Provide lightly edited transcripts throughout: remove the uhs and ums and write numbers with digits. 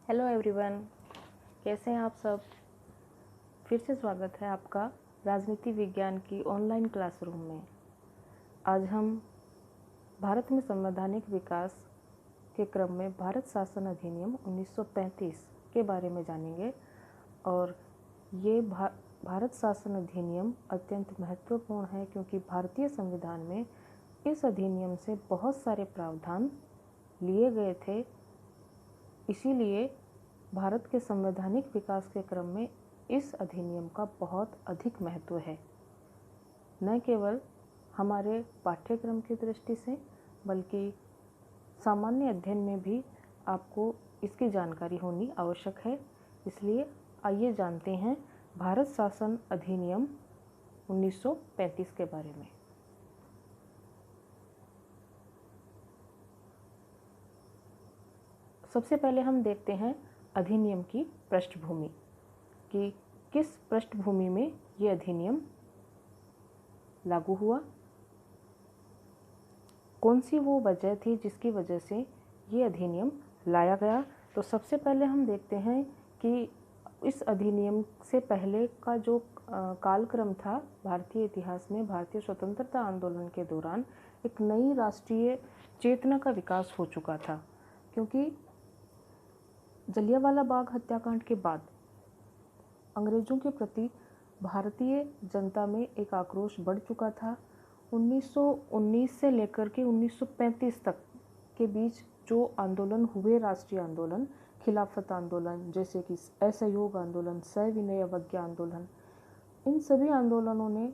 Hello everyone, कैसे हैं आप सब। फिर से स्वागत है आपका राजनीति विज्ञान की ऑनलाइन क्लासरूम में। आज हम भारत में संवैधानिक विकास के क्रम में भारत शासन अधिनियम 1935 के बारे में जानेंगे। और ये भारत शासन अधिनियम अत्यंत महत्वपूर्ण है क्योंकि भारतीय संविधान में इस अधिनियम से बहुत सारे प्रावधान लिए गए थे। इसीलिए भारत के संवैधानिक विकास के क्रम में इस अधिनियम का बहुत अधिक महत्व है, न केवल हमारे पाठ्यक्रम की दृष्टि से बल्कि सामान्य अध्ययन में भी आपको इसकी जानकारी होनी आवश्यक है। इसलिए आइए जानते हैं भारत शासन अधिनियम 1935 के बारे में। सबसे पहले हम देखते हैं अधिनियम की पृष्ठभूमि कि किस पृष्ठभूमि में ये अधिनियम लागू हुआ, कौन सी वो वजह थी जिसकी वजह से ये अधिनियम लाया गया। तो सबसे पहले हम देखते हैं कि इस अधिनियम से पहले का जो कालक्रम था भारतीय इतिहास में, भारतीय स्वतंत्रता आंदोलन के दौरान एक नई राष्ट्रीय चेतना का विकास हो चुका था, क्योंकि जलियांवाला बाग हत्याकांड के बाद अंग्रेज़ों के प्रति भारतीय जनता में एक आक्रोश बढ़ चुका था। 1919 से लेकर के 1935 तक के बीच जो आंदोलन हुए, राष्ट्रीय आंदोलन, खिलाफत आंदोलन, जैसे कि असहयोग आंदोलन, सविनय अवज्ञा आंदोलन, इन सभी आंदोलनों ने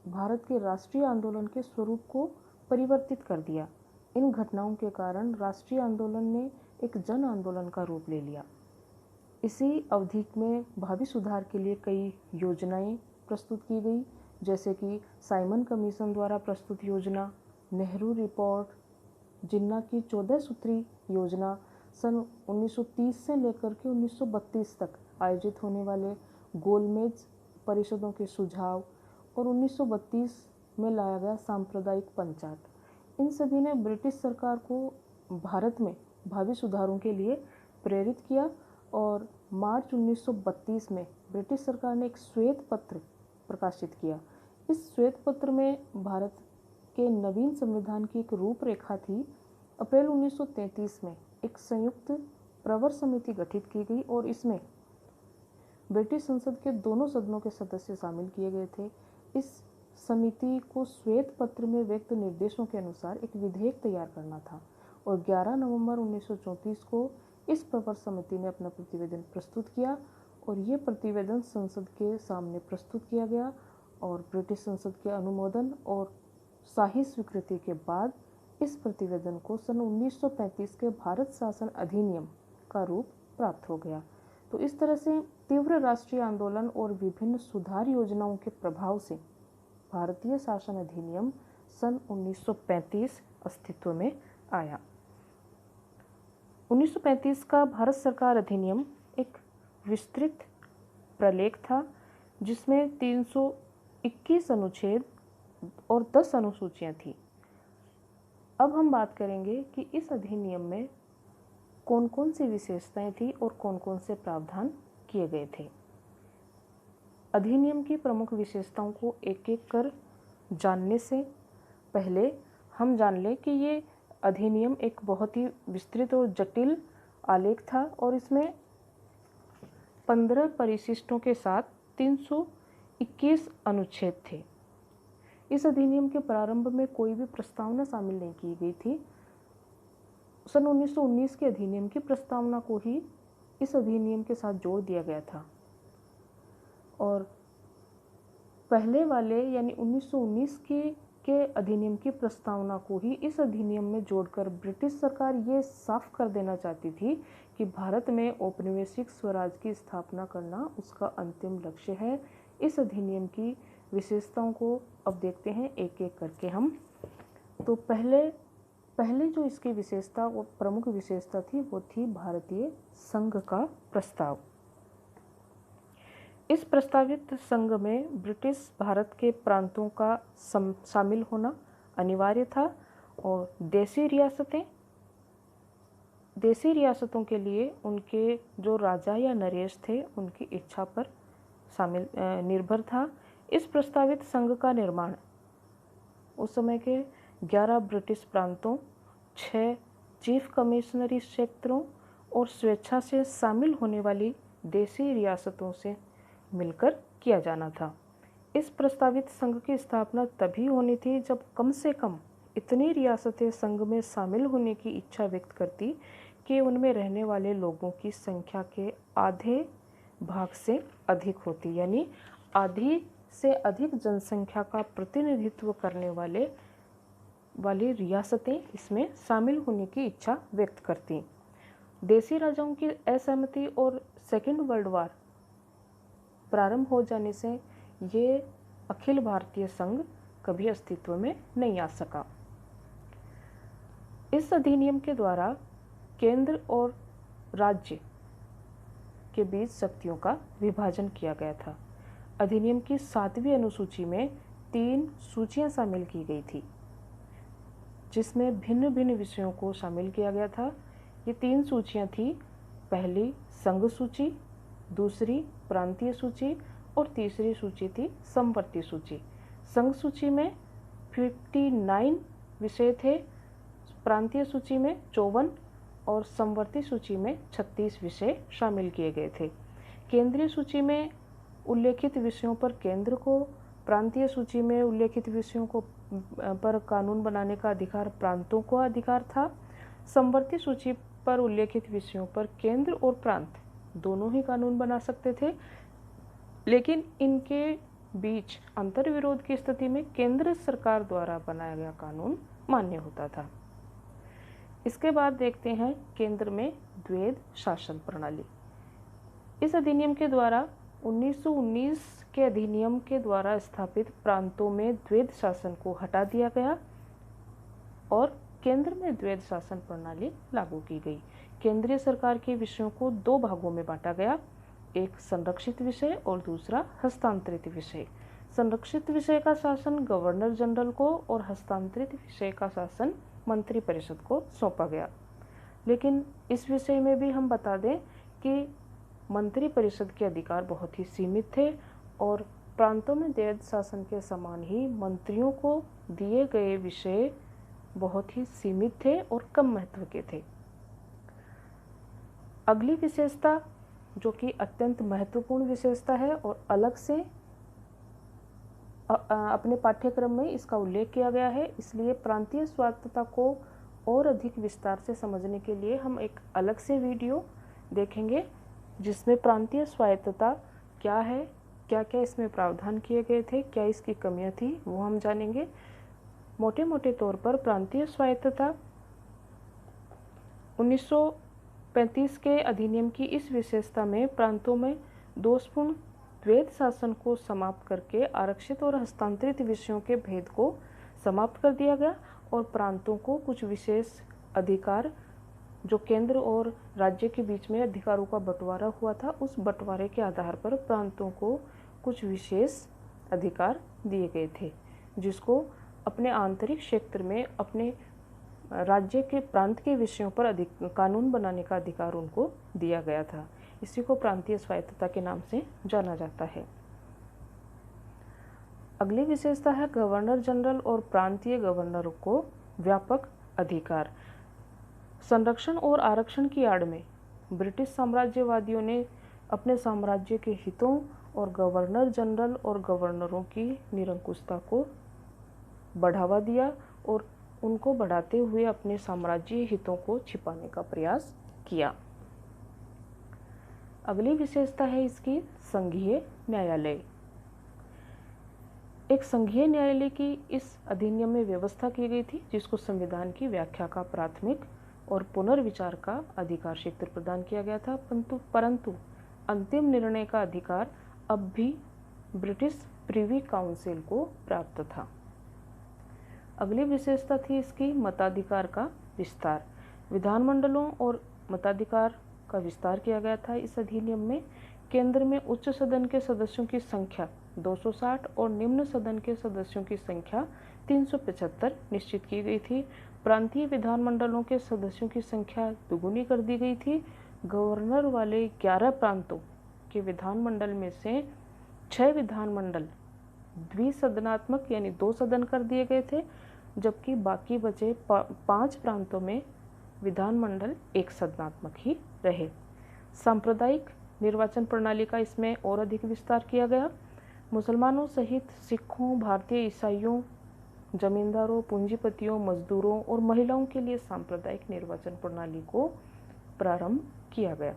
भारत के राष्ट्रीय आंदोलन के स्वरूप को परिवर्तित कर दिया। इन घटनाओं के कारण राष्ट्रीय आंदोलन ने एक जन आंदोलन का रूप ले लिया। इसी अवधि में भावी सुधार के लिए कई योजनाएं प्रस्तुत की गई, जैसे कि साइमन कमीशन द्वारा प्रस्तुत योजना, नेहरू रिपोर्ट, जिन्ना की 14 सूत्री योजना, सन 1930 से लेकर के 1932 तक आयोजित होने वाले गोलमेज परिषदों के सुझाव और 1932 में लाया गया सांप्रदायिक पंचायत। इन सभी ने ब्रिटिश सरकार को भारत में भावी सुधारों के लिए प्रेरित किया और मार्च 1932 में ब्रिटिश सरकार ने एक श्वेत पत्र प्रकाशित किया। इस श्वेत पत्र में भारत के नवीन संविधान की एक रूपरेखा थी। अप्रैल 1933 में एक संयुक्त प्रवर समिति गठित की गई और इसमें ब्रिटिश संसद के दोनों सदनों के सदस्य शामिल किए गए थे। इस समिति को श्वेत पत्र में व्यक्त निर्देशों के अनुसार एक विधेयक तैयार करना था और 11 नवंबर 1934 को इस प्रवर समिति ने अपना प्रतिवेदन प्रस्तुत किया और ये प्रतिवेदन संसद के सामने प्रस्तुत किया गया और ब्रिटिश संसद के अनुमोदन और शाही स्वीकृति के बाद इस प्रतिवेदन को सन 1935 के भारत शासन अधिनियम का रूप प्राप्त हो गया। तो इस तरह से तीव्र राष्ट्रीय आंदोलन और विभिन्न सुधार योजनाओं के प्रभाव से भारतीय शासन अधिनियम सन 1935 अस्तित्व में आया। 1935 का भारत सरकार अधिनियम एक विस्तृत प्रलेख था जिसमें 321 अनुच्छेद और 10 अनुसूचियां थी। अब हम बात करेंगे कि इस अधिनियम में कौन कौन सी विशेषताएं थी और कौन कौन से प्रावधान किए गए थे। अधिनियम की प्रमुख विशेषताओं को एक एक कर जानने से पहले हम जान लें कि ये अधिनियम एक बहुत ही विस्तृत और जटिल आलेख था और इसमें 15 परिशिष्टों के साथ 321 अनुच्छेद थे। इस अधिनियम के प्रारंभ में कोई भी प्रस्तावना शामिल नहीं की गई थी। सन 1919 के अधिनियम की प्रस्तावना को ही इस अधिनियम के साथ जोड़ दिया गया था और पहले वाले यानी 1919 के अधिनियम की प्रस्तावना को ही इस अधिनियम में जोड़कर ब्रिटिश सरकार ये साफ कर देना चाहती थी कि भारत में औपनिवेशिक स्वराज की स्थापना करना उसका अंतिम लक्ष्य है। इस अधिनियम की विशेषताओं को अब देखते हैं एक एक करके हम। तो पहले जो इसकी विशेषता वो प्रमुख विशेषता थी वो थी भारतीय संघ का प्रस्ताव। इस प्रस्तावित संघ में ब्रिटिश भारत के प्रांतों का शामिल होना अनिवार्य था और देशी रियासतें देसी रियासतों के लिए उनके जो राजा या नरेश थे उनकी इच्छा पर निर्भर था। इस प्रस्तावित संघ का निर्माण उस समय के 11 ब्रिटिश प्रांतों, 6 चीफ कमिश्नरी क्षेत्रों और स्वेच्छा से शामिल होने वाली देसी रियासतों से मिलकर किया जाना था। इस प्रस्तावित संघ की स्थापना तभी होनी थी जब कम से कम इतनी रियासतें संघ में शामिल होने की इच्छा व्यक्त करती कि उनमें रहने वाले लोगों की संख्या के आधे भाग से अधिक होती, यानी आधी से अधिक जनसंख्या का प्रतिनिधित्व करने वाली रियासतें इसमें शामिल होने की इच्छा व्यक्त करती। देसी राजाओं की असहमति और सेकेंड वर्ल्ड वार प्रारंभ हो जाने से ये अखिल भारतीय संघ कभी अस्तित्व में नहीं आ सका। इस अधिनियम के द्वारा केंद्र और राज्य के बीच शक्तियों का विभाजन किया गया था। अधिनियम की 7वीं अनुसूची में 3 सूचियां शामिल की गई थी, जिसमें भिन्न भिन्न विषयों को शामिल किया गया था। ये 3 सूचियां थी, पहली संघ सूची, दूसरी प्रांतीय सूची और तीसरी सूची थी समवर्ती सूची। संघ सूची में 59 विषय थे, प्रांतीय सूची में 54 और समवर्ती सूची में 36 विषय शामिल किए गए थे। केंद्रीय सूची में उल्लेखित विषयों पर केंद्र को, प्रांतीय सूची में उल्लेखित विषयों को पर कानून बनाने का अधिकार प्रांतों को अधिकार था। समवर्ती सूची पर उल्लेखित विषयों पर केंद्र और प्रांत दोनों ही कानून बना सकते थे, लेकिन इनके बीच अंतर्विरोध की स्थिति में केंद्र सरकार द्वारा बनाया गया कानून मान्य होता था। इसके बाद देखते हैं केंद्र में द्वैध शासन प्रणाली। इस अधिनियम के द्वारा 1919 के अधिनियम के द्वारा स्थापित प्रांतों में द्वैध शासन को हटा दिया गया और केंद्र में द्वैध शासन प्रणाली लागू की गई। केंद्रीय सरकार के विषयों को 2 भागों में बांटा गया, एक संरक्षित विषय और दूसरा हस्तांतरित विषय। संरक्षित विषय का शासन गवर्नर जनरल को और हस्तांतरित विषय का शासन मंत्री परिषद को सौंपा गया। लेकिन इस विषय में भी हम बता दें कि मंत्री परिषद के अधिकार बहुत ही सीमित थे और प्रांतों में द्वैध शासन के समान ही मंत्रियों को दिए गए विषय बहुत ही सीमित थे और कम महत्व के थे। अगली विशेषता जो कि अत्यंत महत्वपूर्ण विशेषता है और अलग से अपने पाठ्यक्रम में इसका उल्लेख किया गया है, इसलिए प्रांतीय स्वायत्तता को और अधिक विस्तार से समझने के लिए हम एक अलग से वीडियो देखेंगे जिसमें प्रांतीय स्वायत्तता क्या है, क्या क्या इसमें प्रावधान किए गए थे, क्या इसकी कमियां थी, वो हम जानेंगे। मोटे मोटे तौर पर प्रांतीय स्वायत्तता 1935 के अधिनियम की इस विशेषता में प्रांतों में दोषपूर्ण द्वैध शासन को समाप्त करके आरक्षित और हस्तांतरित विषयों के भेद को समाप्त कर दिया गया और प्रांतों को कुछ विशेष अधिकार जो केंद्र और राज्य के बीच में अधिकारों का बंटवारा हुआ था, उस बंटवारे के आधार पर प्रांतों को कुछ विशेष अधिकार दिए गए थे, जिसको अपने आंतरिक क्षेत्र में अपने राज्य के प्रांत के विषयों पर कानून बनाने का अधिकार उनको दिया गया था। इसी को प्रांतीय स्वायत्तता के नाम से जाना जाता है। अगली विशेषता है गवर्नर जनरल और प्रांतीय गवर्नरों को व्यापक अधिकार। संरक्षण और आरक्षण की आड़ में ब्रिटिश साम्राज्यवादियों ने अपने साम्राज्य के हितों और गवर्नर जनरल और गवर्नरों की निरंकुशता को बढ़ावा दिया और उनको बढ़ाते हुए अपने साम्राज्यीय हितों को छिपाने का प्रयास किया। अगली विशेषता है इसकी संघीय न्यायालय। एक संघीय न्यायालय की इस अधिनियम में व्यवस्था की गई थी, जिसको संविधान की व्याख्या का प्राथमिक और पुनर्विचार का अधिकार क्षेत्र प्रदान किया गया था, परंतु अंतिम निर्णय का अधिकार अब भी ब्रिटिश प्रिवी काउंसिल को प्राप्त था। अगली विशेषता थी इसकी मताधिकार का विस्तार। विधानमंडलों और मताधिकार का विस्तार किया गया था इस अधिनियम में। केंद्र में उच्च सदन के सदस्यों की संख्या 260 और निम्न सदन के सदस्यों की संख्या 375 निश्चित की गई थी। प्रांतीय विधानमंडलों के सदस्यों की संख्या दुगुनी कर दी गई थी। गवर्नर वाले 11 प्रांतों के विधानमंडल में से 6 विधानमंडल द्विसदनात्मक यानी 2 सदन कर दिए गए थे, जबकि बाकी बचे 5 प्रांतों में विधानमंडल एक सदनात्मक ही रहे। सांप्रदायिक निर्वाचन प्रणाली का इसमें और अधिक विस्तार किया गया। मुसलमानों सहित सिखों, भारतीय ईसाइयों, जमींदारों, पूंजीपतियों, मजदूरों और महिलाओं के लिए सांप्रदायिक निर्वाचन प्रणाली को प्रारंभ किया गया।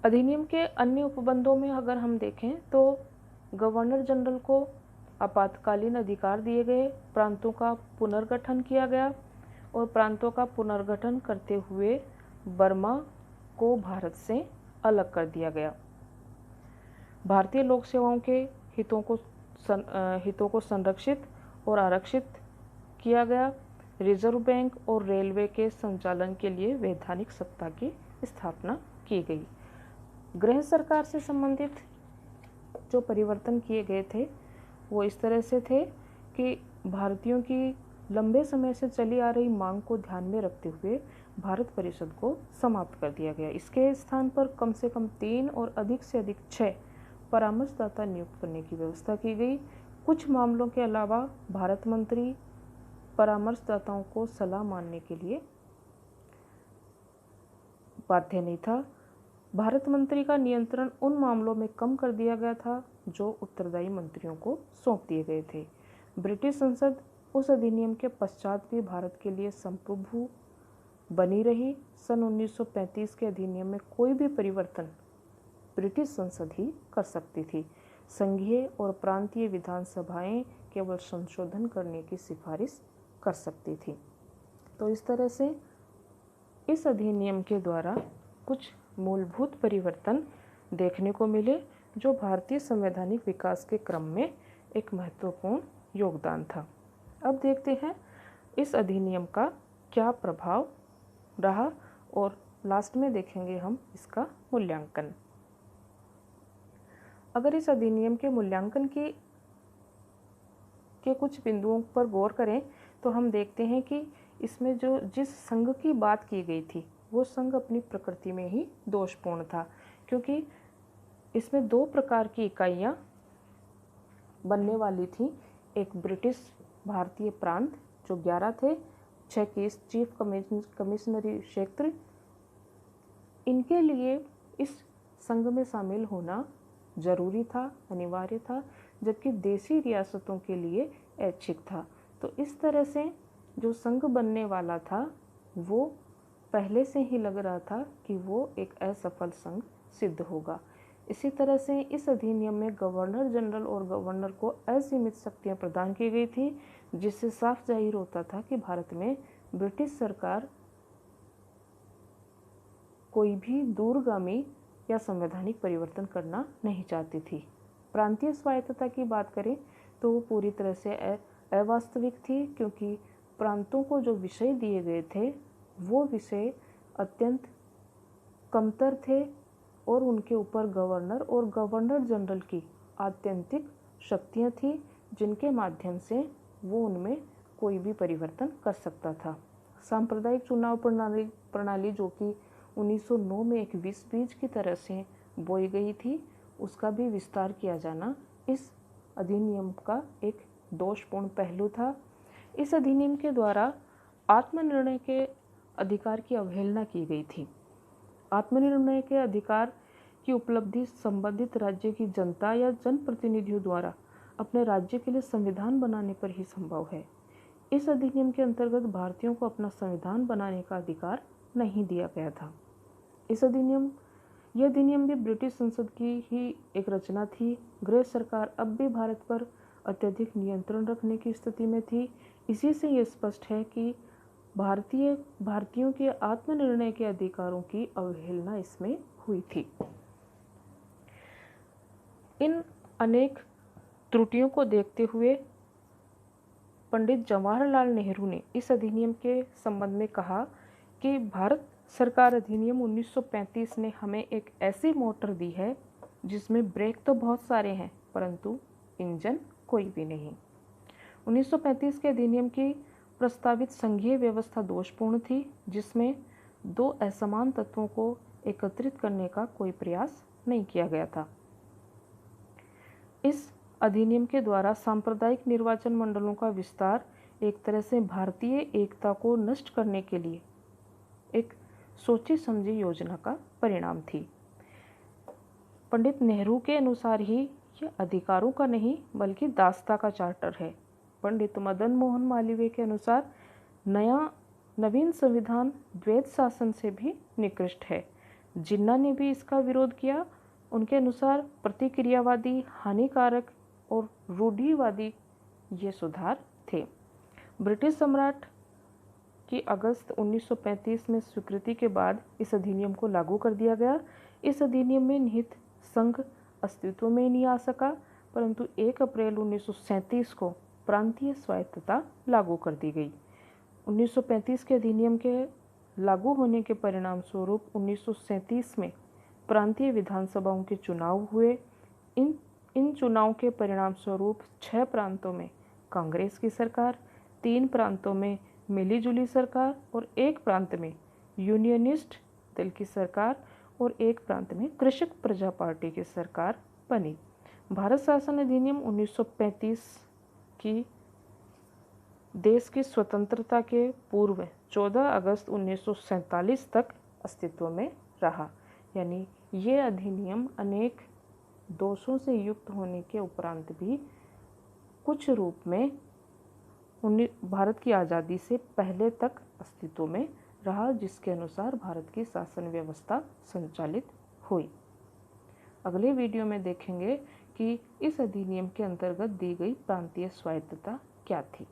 अधिनियम के अन्य उपबंधों में अगर हम देखें तो गवर्नर जनरल को आपातकालीन अधिकार दिए गए, प्रांतों का पुनर्गठन किया गया और प्रांतों का पुनर्गठन करते हुए बर्मा को भारत से अलग कर दिया गया। भारतीय लोक सेवाओं के हितों को संरक्षित और आरक्षित किया गया। रिजर्व बैंक और रेलवे के संचालन के लिए वैधानिक सत्ता की स्थापना की गई। गृह सरकार से संबंधित जो परिवर्तन किए गए थे वो इस तरह से थे कि भारतीयों की लंबे समय से चली आ रही मांग को ध्यान में रखते हुए भारत परिषद को समाप्त कर दिया गया। इसके स्थान पर कम से कम 3 और अधिक से अधिक 6 परामर्शदाता नियुक्त करने की व्यवस्था की गई। कुछ मामलों के अलावा भारत मंत्री परामर्शदाताओं को सलाह मानने के लिए बाध्य नहीं था। भारत मंत्री का नियंत्रण उन मामलों में कम कर दिया गया था जो उत्तरदायी मंत्रियों को सौंप दिए गए थे। ब्रिटिश संसद उस अधिनियम के पश्चात भी भारत के लिए संप्रभु बनी रही। सन 1935 के अधिनियम में कोई भी परिवर्तन ब्रिटिश संसद ही कर सकती थी। संघीय और प्रांतीय विधानसभाएं केवल संशोधन करने की सिफारिश कर सकती थी। तो इस तरह से इस अधिनियम के द्वारा कुछ मूलभूत परिवर्तन देखने को मिले जो भारतीय संवैधानिक विकास के क्रम में एक महत्वपूर्ण योगदान था। अब देखते हैं इस अधिनियम का क्या प्रभाव रहा और लास्ट में देखेंगे हम इसका मूल्यांकन। अगर इस अधिनियम के मूल्यांकन के कुछ बिंदुओं पर गौर करें तो हम देखते हैं कि इसमें जिस संघ की बात की गई थी वो संघ अपनी प्रकृति में ही दोषपूर्ण था, क्योंकि इसमें 2 प्रकार की इकाइयाँ बनने वाली थी। एक ब्रिटिश भारतीय प्रांत जो 11 थे, 6 की चीफ कमिश्नरी क्षेत्र, इनके लिए इस संघ में शामिल होना जरूरी था, अनिवार्य था, जबकि देशी रियासतों के लिए ऐच्छिक था। तो इस तरह से जो संघ बनने वाला था वो पहले से ही लग रहा था कि वो एक असफल संघ सिद्ध होगा। इसी तरह से इस अधिनियम में गवर्नर जनरल और गवर्नर को असीमित शक्तियां प्रदान की गई थी, जिससे साफ जाहिर होता था कि भारत में ब्रिटिश सरकार कोई भी दूरगामी या संवैधानिक परिवर्तन करना नहीं चाहती थी। प्रांतीय स्वायत्तता की बात करें तो वो पूरी तरह से अवास्तविक थी, क्योंकि प्रांतों को जो विषय दिए गए थे वो विषय अत्यंत कमतर थे और उनके ऊपर गवर्नर और गवर्नर जनरल की आत्यंतिक शक्तियाँ थी, जिनके माध्यम से वो उनमें कोई भी परिवर्तन कर सकता था। सांप्रदायिक चुनाव प्रणाली जो कि 1909 में एक विष बीज की तरह से बोई गई थी, उसका भी विस्तार किया जाना इस अधिनियम का एक दोषपूर्ण पहलू था। इस अधिनियम के द्वारा आत्मनिर्णय के अधिकार की अवहेलना की गई थी। आत्मनिर्णय के अधिकार की उपलब्धि संबंधित राज्य की जनता या जनप्रतिनिधियों द्वारा अपने राज्य के लिए संविधान बनाने पर ही संभव है। इस अधिनियम के अंतर्गत भारतीयों को अपना संविधान बनाने का अधिकार नहीं दिया गया था। यह अधिनियम भी ब्रिटिश संसद की ही एक रचना थी। गृह सरकार अब भी भारत पर अत्यधिक नियंत्रण रखने की स्थिति में थी। इसी से ये स्पष्ट है कि भारतीयों के आत्मनिर्णय के अधिकारों की अवहेलना इसमें हुई थी। इन अनेक त्रुटियों को देखते हुए पंडित जवाहरलाल नेहरू ने इस अधिनियम के संबंध में कहा कि भारत सरकार अधिनियम 1935 ने हमें एक ऐसी मोटर दी है जिसमें ब्रेक तो बहुत सारे हैं परंतु इंजन कोई भी नहीं। 1935 के अधिनियम की प्रस्तावित संघीय व्यवस्था दोषपूर्ण थी, जिसमें दो असमान तत्वों को एकत्रित करने का कोई प्रयास नहीं किया गया था। इस अधिनियम के द्वारा सांप्रदायिक निर्वाचन मंडलों का विस्तार एक तरह से भारतीय एकता को नष्ट करने के लिए एक सोची समझी योजना का परिणाम थी। पंडित नेहरू के अनुसार ही यह अधिकारों का नहीं बल्कि दासता का चार्टर है। पंडित मदन मोहन मालवीय के अनुसार नवीन संविधान द्वैत शासन से भी निकृष्ट है। जिन्ना ने भी इसका विरोध किया। उनके अनुसार प्रतिक्रियावादी, हानिकारक और रूढ़िवादी ये सुधार थे। ब्रिटिश सम्राट की अगस्त 1935 में स्वीकृति के बाद इस अधिनियम को लागू कर दिया गया। इस अधिनियम में निहित संघ अस्तित्व में नहीं आ सका, परंतु 1 अप्रैल 1937 को प्रांतीय स्वायत्तता लागू कर दी गई। 1935 के अधिनियम के लागू होने के परिणाम स्वरूप 1937 में प्रांतीय विधानसभाओं के चुनाव हुए। इन चुनाव के परिणाम स्वरूप 6 प्रांतों में कांग्रेस की सरकार, 3 प्रांतों में मिलीजुली सरकार और 1 प्रांत में यूनियनिस्ट दल की सरकार और 1 प्रांत में कृषक प्रजा पार्टी की सरकार बनी। भारत शासन अधिनियम 1935 की देश की स्वतंत्रता के पूर्व 14 अगस्त 1947 तक अस्तित्व में रहा। यानी ये अधिनियम अनेक दोषों से युक्त होने के उपरांत भी कुछ रूप में भारत की आज़ादी से पहले तक अस्तित्व में रहा, जिसके अनुसार भारत की शासन व्यवस्था संचालित हुई। अगले वीडियो में देखेंगे कि इस अधिनियम के अंतर्गत दी गई प्रांतीय स्वायत्तता क्या थी।